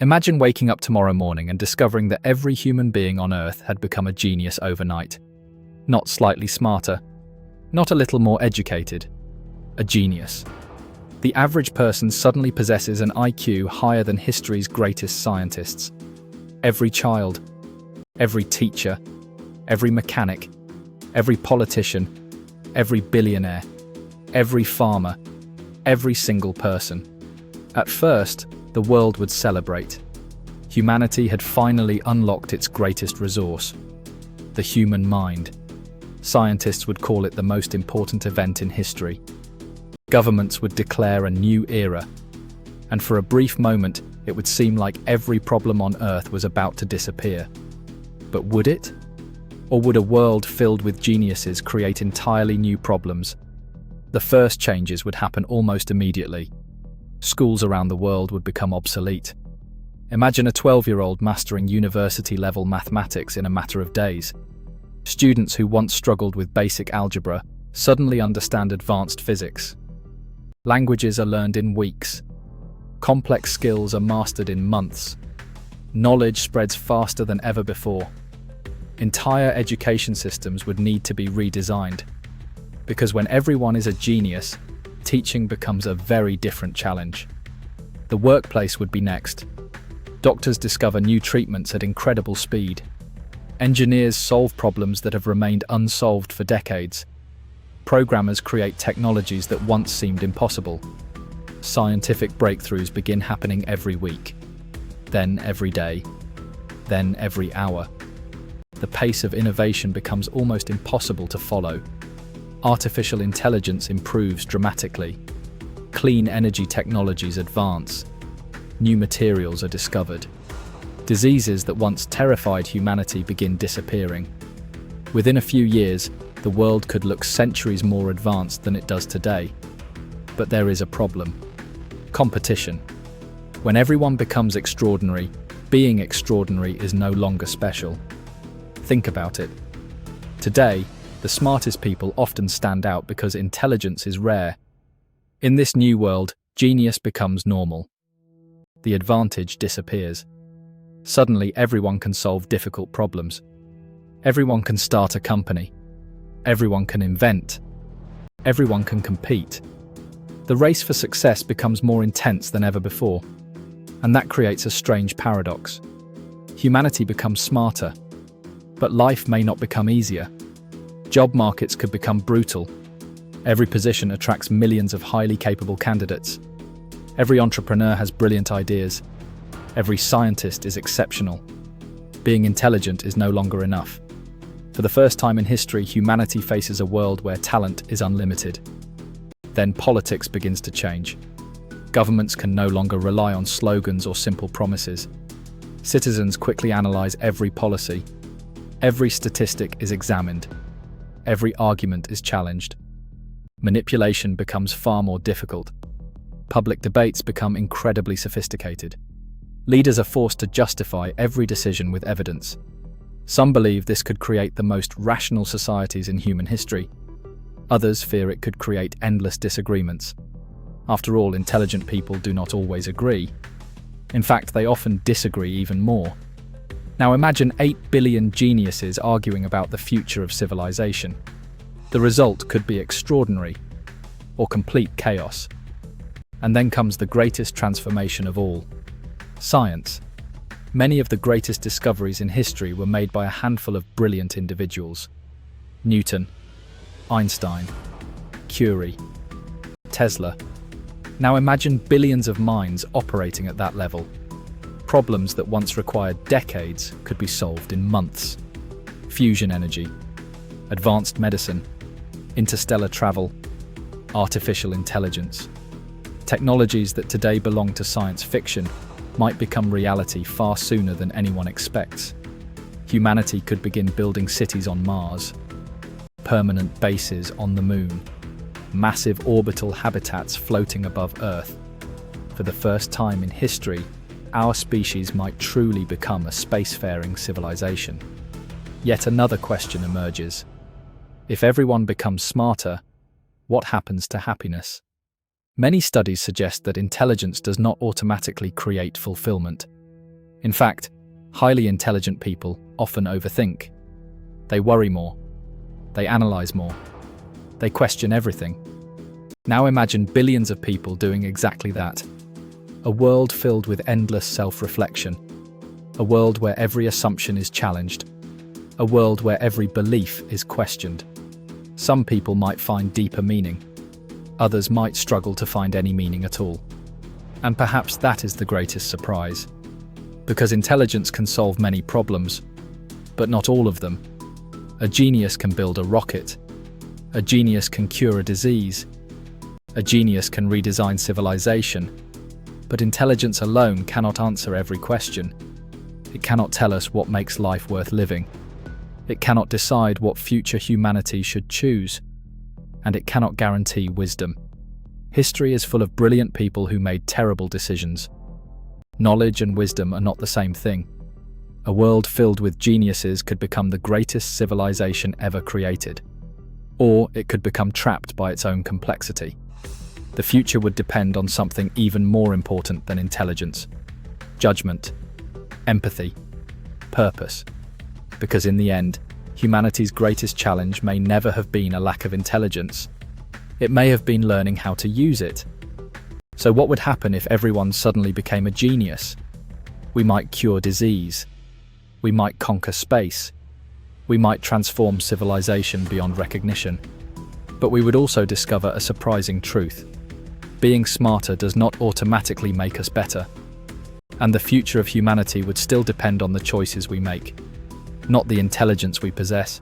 Imagine waking up tomorrow morning and discovering that every human being on Earth had become a genius overnight. Not slightly smarter, not a little more educated, a genius. The average person suddenly possesses an IQ higher than history's greatest scientists. Every child, every teacher, every mechanic, every politician, every billionaire, every farmer, every single person. At first, the world would celebrate. Humanity had finally unlocked its greatest resource, the human mind. Scientists would call it the most important event in history. Governments would declare a new era, and for a brief moment, it would seem like every problem on Earth was about to disappear. But would it? Or would a world filled with geniuses create entirely new problems? The first changes would happen almost immediately. Schools around the world would become obsolete. Imagine a 12-year-old mastering university-level mathematics in a matter of days. Students who once struggled with basic algebra suddenly understand advanced physics. Languages are learned in weeks. Complex skills are mastered in months. Knowledge spreads faster than ever before. Entire education systems would need to be redesigned. Because when everyone is a genius, teaching becomes a very different challenge. The workplace would be next. Doctors discover new treatments at incredible speed. Engineers solve problems that have remained unsolved for decades. Programmers create technologies that once seemed impossible. Scientific breakthroughs begin happening every week, then every day, then every hour. The pace of innovation becomes almost impossible to follow. Artificial intelligence improves dramatically. Clean energy technologies advance. New materials are discovered. Diseases that once terrified humanity begin disappearing. Within a few years, the world could look centuries more advanced than it does today. But there is a problem. Competition. When everyone becomes extraordinary, being extraordinary is no longer special. Think about it. Today, the smartest people often stand out because intelligence is rare. In this new world, genius becomes normal. The advantage disappears. Suddenly, everyone can solve difficult problems. Everyone can start a company. Everyone can invent. Everyone can compete. The race for success becomes more intense than ever before, and that creates a strange paradox. Humanity becomes smarter, but life may not become easier. Job markets could become brutal. Every position attracts millions of highly capable candidates. Every entrepreneur has brilliant ideas. Every scientist is exceptional. Being intelligent is no longer enough. For the first time in history, humanity faces a world where talent is unlimited. Then politics begins to change. Governments can no longer rely on slogans or simple promises. Citizens quickly analyze every policy. Every statistic is examined. Every argument is challenged. Manipulation becomes far more difficult. Public debates become incredibly sophisticated. Leaders are forced to justify every decision with evidence. Some believe this could create the most rational societies in human history. Others fear it could create endless disagreements. After all, intelligent people do not always agree. In fact, they often disagree even more. Now imagine 8 billion geniuses arguing about the future of civilization. The result could be extraordinary, or complete chaos. And then comes the greatest transformation of all: science. Many of the greatest discoveries in history were made by a handful of brilliant individuals. Newton, Einstein, Curie, Tesla. Now imagine billions of minds operating at that level. Problems that once required decades could be solved in months. Fusion energy, advanced medicine, interstellar travel, artificial intelligence. Technologies that today belong to science fiction might become reality far sooner than anyone expects. Humanity could begin building cities on Mars, permanent bases on the Moon, massive orbital habitats floating above Earth. For the first time in history, our species might truly become a spacefaring civilization. Yet another question emerges. If everyone becomes smarter, what happens to happiness? Many studies suggest that intelligence does not automatically create fulfillment. In fact, highly intelligent people often overthink. They worry more. They analyze more. They question everything. Now imagine billions of people doing exactly that. A world filled with endless self-reflection. A world where every assumption is challenged. A world where every belief is questioned. Some people might find deeper meaning. Others might struggle to find any meaning at all. And perhaps that is the greatest surprise. Because intelligence can solve many problems, but not all of them. A genius can build a rocket. A genius can cure a disease. A genius can redesign civilization. But intelligence alone cannot answer every question. It cannot tell us what makes life worth living. It cannot decide what future humanity should choose. And it cannot guarantee wisdom. History is full of brilliant people who made terrible decisions. Knowledge and wisdom are not the same thing. A world filled with geniuses could become the greatest civilization ever created. Or it could become trapped by its own complexity. The future would depend on something even more important than intelligence: judgment, empathy, purpose. Because in the end, humanity's greatest challenge may never have been a lack of intelligence. It may have been learning how to use it. So what would happen if everyone suddenly became a genius? We might cure disease. We might conquer space. We might transform civilization beyond recognition. But we would also discover a surprising truth. Being smarter does not automatically make us better. And the future of humanity would still depend on the choices we make, not the intelligence we possess.